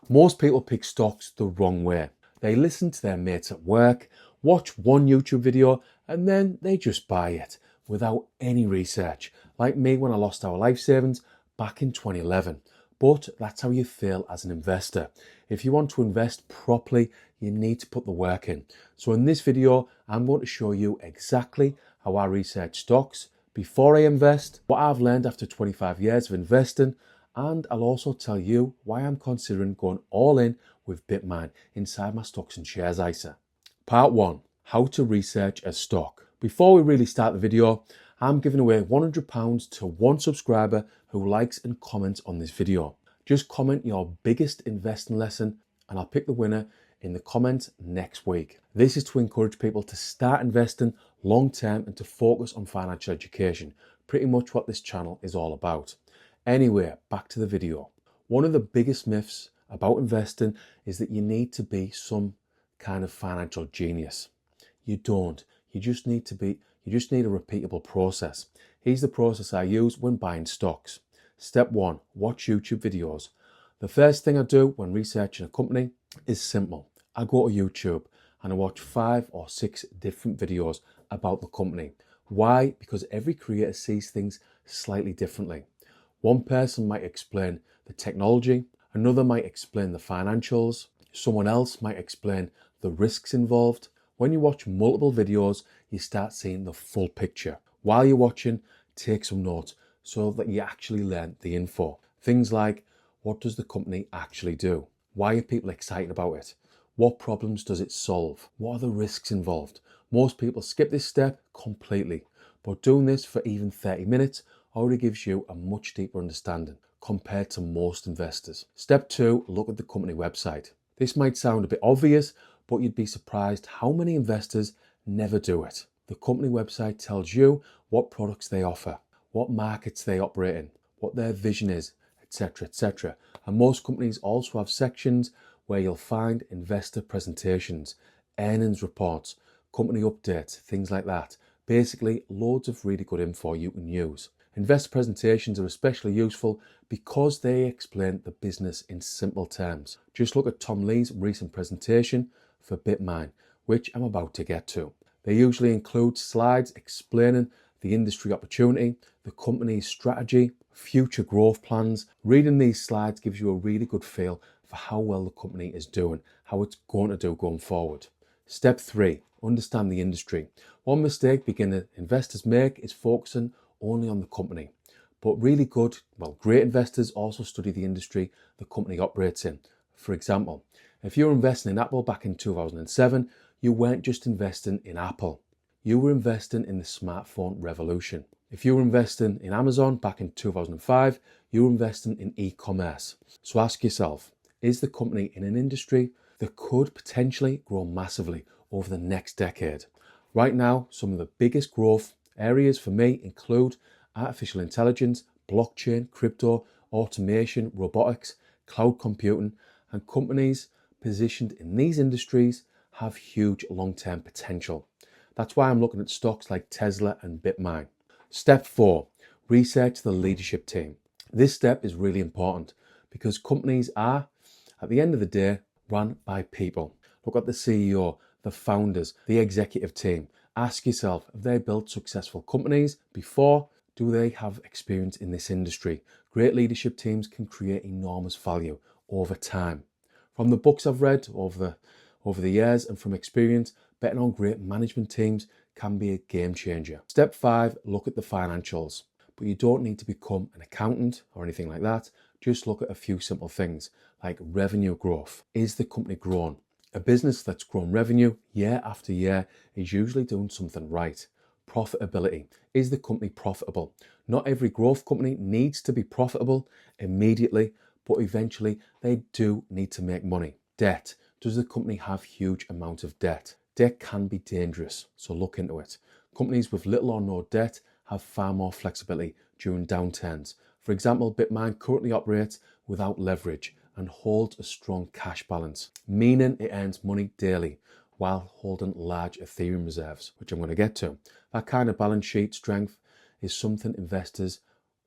Most people pick stocks the wrong way. They listen to their mates at work, watch one YouTube video, and then they just buy it without any research, like me when I lost our life savings back in 2011. But that's how you feel as an investor. If you want to invest properly, you need to put the work in. So in this video, I'm going to show you exactly how I research stocks before I invest, what I've learned after 25 years of investing, and I'll also tell you why I'm considering going all in with BitMine inside my stocks and shares ISA. Part 1. How to research a stock. Before we really start the video, I'm giving away £100 to one subscriber who likes and comments on this video. Just comment your biggest investing lesson and I'll pick the winner in the comments next week. This is to encourage people to start investing long term and to focus on financial education. Pretty much what this channel is all about. Anyway, back to the video. One of the biggest myths about investing is that you need to be some kind of financial genius. You don't. You just need a repeatable process. Here's the process I use when buying stocks. Step 1, watch YouTube videos. The first thing I do when researching a company is simple. I go to YouTube and I watch 5 or 6 different videos about the company. Why? Because every creator sees things slightly differently. One person might explain the technology, another might explain the financials, someone else might explain the risks involved. When you watch multiple videos, you start seeing the full picture. While you're watching, take some notes so that you actually learn the info. Things like, what does the company actually do? Why are people excited about it? What problems does it solve? What are the risks involved? Most people skip this step completely, but doing this for even 30 minutes already gives you a much deeper understanding compared to most investors. Step 2, look at the company website. This might sound a bit obvious, but you'd be surprised how many investors never do it. The company website tells you what products they offer, what markets they operate in, what their vision is, etc., etc. And most companies also have sections where you'll find investor presentations, earnings reports, company updates, things like that. Basically, loads of really good info you can use. Investor presentations are especially useful because they explain the business in simple terms. Just look at Tom Lee's recent presentation for BitMine, which I'm about to get to. They usually include slides explaining the industry opportunity, the company's strategy, future growth plans. Reading these slides gives you a really good feel for how well the company is doing, how it's going to do going forward. Step 3, understand the industry. One mistake beginner investors make is focusing only on the company. But really great investors also study the industry the company operates in. For example, if you were investing in Apple back in 2007, you weren't just investing in Apple. You were investing in the smartphone revolution. If you were investing in Amazon back in 2005, you were investing in e-commerce. So ask yourself, is the company in an industry that could potentially grow massively over the next decade? Right now, some of the biggest growth areas for me include artificial intelligence, blockchain, crypto, automation, robotics, cloud computing, and companies positioned in these industries have huge long-term potential. That's why I'm looking at stocks like Tesla and BitMine. Step 4, research the leadership team. This step is really important because companies are, at the end of the day, run by people. Look at the CEO, the founders, the executive team. Ask yourself, have they built successful companies before? Do they have experience in this industry? Great leadership teams can create enormous value over time. From the books I've read over the years and from experience, betting on great management teams can be a game changer. Step 5, look at the financials. But you don't need to become an accountant or anything like that. Just look at a few simple things like revenue growth. Is the company growing? A business that's grown revenue year after year is usually doing something right. Profitability. Is the company profitable? Not every growth company needs to be profitable immediately, but eventually they do need to make money. Debt. Does the company have huge amount of debt? Debt can be dangerous, so look into it. Companies with little or no debt have far more flexibility during downturns. For example, BitMine currently operates without leverage and holds a strong cash balance, meaning it earns money daily while holding large Ethereum reserves, which I'm going to get to. That kind of balance sheet strength is something investors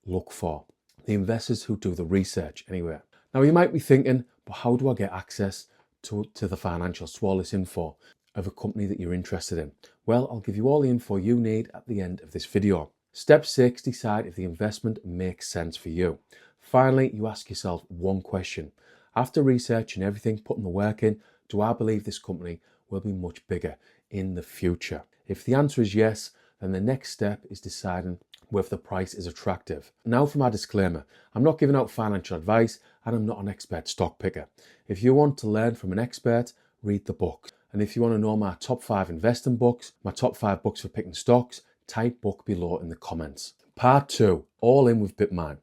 look for. The investors who do the research anyway. Now you might be thinking, but how do I get access to the financial this info of a company that you're interested in? Well, I'll give you all the info you need at the end of this video. Step 6, decide if the investment makes sense for you. Finally, you ask yourself one question. After researching everything, putting the work in, do I believe this company will be much bigger in the future? If the answer is yes, then the next step is deciding whether the price is attractive. Now for my disclaimer, I'm not giving out financial advice and I'm not an expert stock picker. If you want to learn from an expert, read the book. And if you want to know my top 5 investing books, my top 5 books for picking stocks, type book below in the comments. Part 2, all in with BitMine.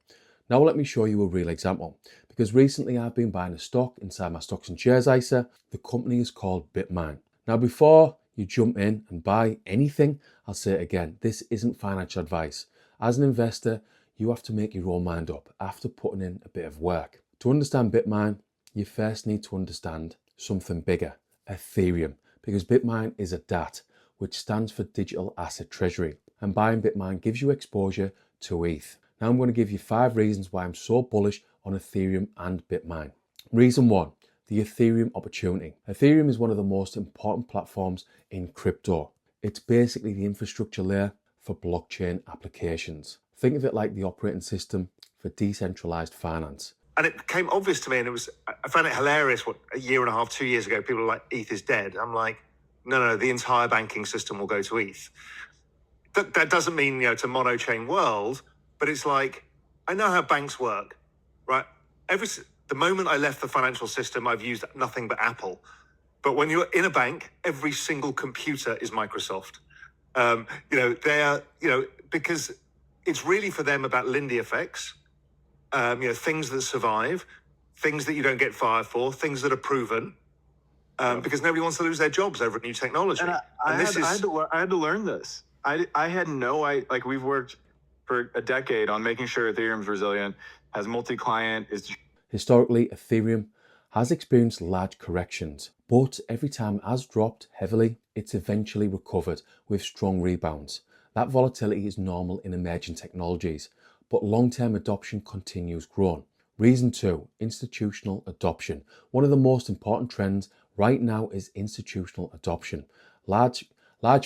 Now let me show you a real example. Because recently I've been buying a stock inside my stocks and shares ISA. The company is called BitMine. Now before you jump in and buy anything, I'll say it again, this isn't financial advice. As an investor, you have to make your own mind up after putting in a bit of work. To understand BitMine, you first need to understand something bigger, Ethereum, because BitMine is a DAT, which stands for Digital Asset Treasury, and buying BitMine gives you exposure to ETH. Now I'm going to give you 5 reasons why I'm so bullish on Ethereum and BitMine. Reason 1, the Ethereum opportunity. Ethereum is one of the most important platforms in crypto. It's basically the infrastructure layer for blockchain applications. Think of it like the operating system for decentralized finance. And it became obvious to me, and I found it hilarious, a year and a half, 2 years ago, people were like, ETH is dead. I'm like, no, the entire banking system will go to ETH. That doesn't mean, it's a mono-chain world, but it's like, I know how banks work, right? The moment I left the financial system, I've used nothing but Apple. But when you're in a bank, every single computer is Microsoft. Because it's really for them about Lindy effects, things that survive, things that you don't get fired for, things that are proven, because nobody wants to lose their jobs over new technology. And I had to learn this. I had we've worked for a decade on making sure Ethereum's resilient, has multi-client, is... Historically, Ethereum has experienced large corrections, but every time it has dropped heavily, it's eventually recovered with strong rebounds. That volatility is normal in emerging technologies, but long-term adoption continues growing. Reason 2, institutional adoption. One of the most important trends right now is institutional adoption. Large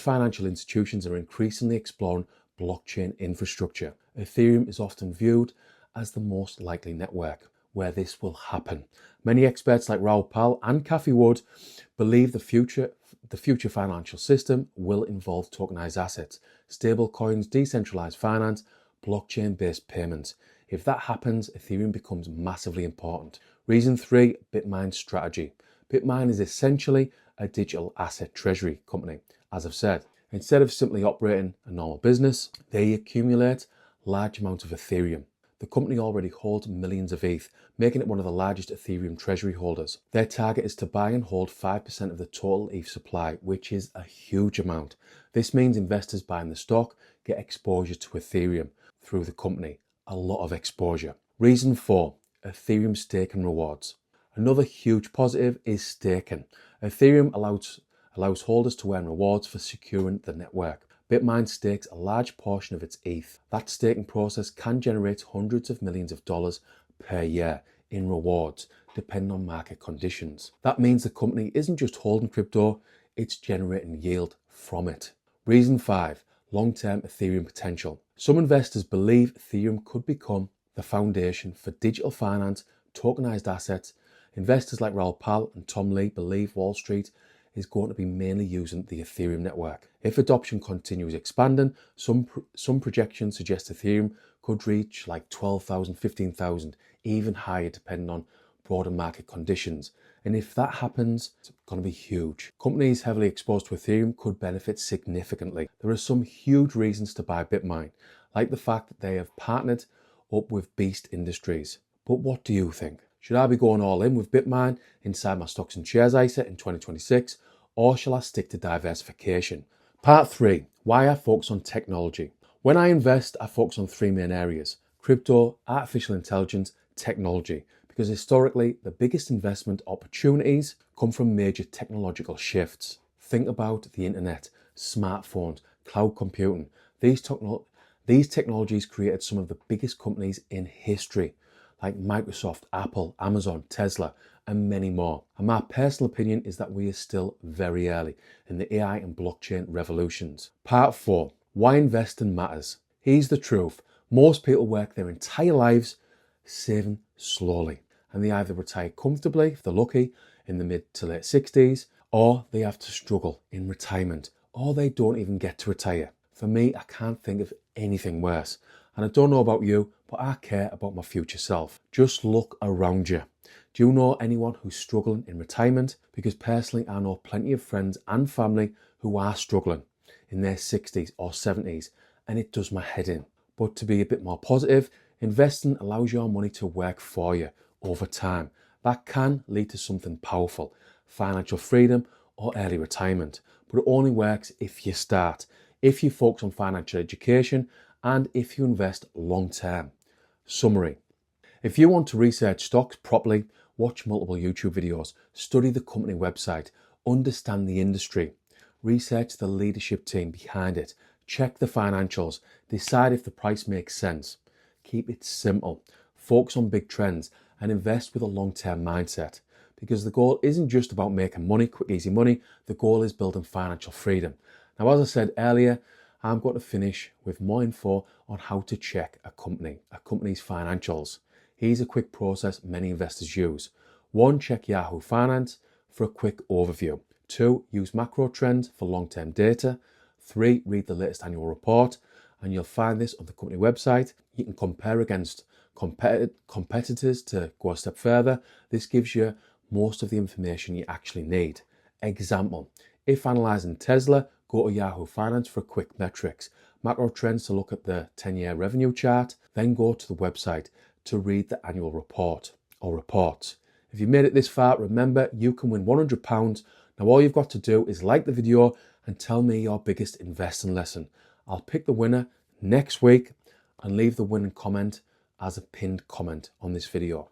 financial institutions are increasingly exploring blockchain infrastructure. Ethereum is often viewed as the most likely network where this will happen. Many experts like Raoul Pal and Cathie Wood believe the future financial system will involve tokenized assets, stable coins, decentralized finance, blockchain-based payments. If that happens, Ethereum becomes massively important. Reason 3, BitMine strategy. BitMine is essentially a digital asset treasury company. As I've said, instead of simply operating a normal business, they accumulate large amounts of Ethereum. The company already holds millions of ETH, making it one of the largest Ethereum treasury holders. Their target is to buy and hold 5% of the total ETH supply, which is a huge amount. This means investors buying the stock get exposure to Ethereum through the company, a lot of exposure. Reason 4, Ethereum staking rewards. Another huge positive is staking. Ethereum allows holders to earn rewards for securing the network. BitMine stakes a large portion of its ETH. That staking process can generate hundreds of millions of dollars per year in rewards, depending on market conditions. That means the company isn't just holding crypto, it's generating yield from it. Reason 5, long-term Ethereum potential. Some investors believe Ethereum could become the foundation for digital finance, tokenized assets. Investors like Raoul Pal and Tom Lee believe Wall Street is going to be mainly using the Ethereum network. If adoption continues expanding, some projections suggest Ethereum could reach like 12,000, 15,000, even higher depending on broader market conditions. And if that happens, it's going to be huge. Companies heavily exposed to Ethereum could benefit significantly. There are some huge reasons to buy BitMine, like the fact that they have partnered up with Beast Industries. But what do you think? Should I be going all in with BitMine inside my stocks and shares ISA in 2026, or shall I stick to diversification? Part 3, why I focus on technology. When I invest, I focus on 3 main areas: crypto, artificial intelligence, technology, because historically the biggest investment opportunities come from major technological shifts. Think about the internet, smartphones, cloud computing. These technologies created some of the biggest companies in history, like Microsoft, Apple, Amazon, Tesla, and many more. And my personal opinion is that we are still very early in the AI and blockchain revolutions. Part 4, why investing matters. Here's the truth. Most people work their entire lives saving slowly, and they either retire comfortably, if they're lucky, in the mid to late 60s, or they have to struggle in retirement, or they don't even get to retire. For me, I can't think of anything worse. And I don't know about you, but I care about my future self. Just look around you. Do you know anyone who's struggling in retirement? Because personally, I know plenty of friends and family who are struggling in their 60s or 70s, and it does my head in. But to be a bit more positive, investing allows your money to work for you over time. That can lead to something powerful, financial freedom or early retirement. But it only works if you start, if you focus on financial education, and if you invest long term. Summary. If you want to research stocks properly, watch multiple YouTube videos, study the company website, understand the industry, research the leadership team behind it, check the financials, decide if the price makes sense. Keep it simple, focus on big trends, and invest with a long-term mindset. Because the goal isn't just about making money, quick, easy money. The goal is building financial freedom. Now, as I said earlier, I'm going to finish with more info on how to check a company's financials. Here's a quick process many investors use. 1, check Yahoo Finance for a quick overview. 2, use macro trends for long-term data. 3, read the latest annual report, and you'll find this on the company website. You can compare against competitors to go a step further. This gives you most of the information you actually need. Example, if analysing Tesla, go to Yahoo Finance for quick metrics, macro trends to look at the 10-year revenue chart, then go to the website to read the annual report or reports. If you made it this far, remember you can win £100. Now all you've got to do is like the video and tell me your biggest investing lesson. I'll pick the winner next week and leave the winning comment as a pinned comment on this video.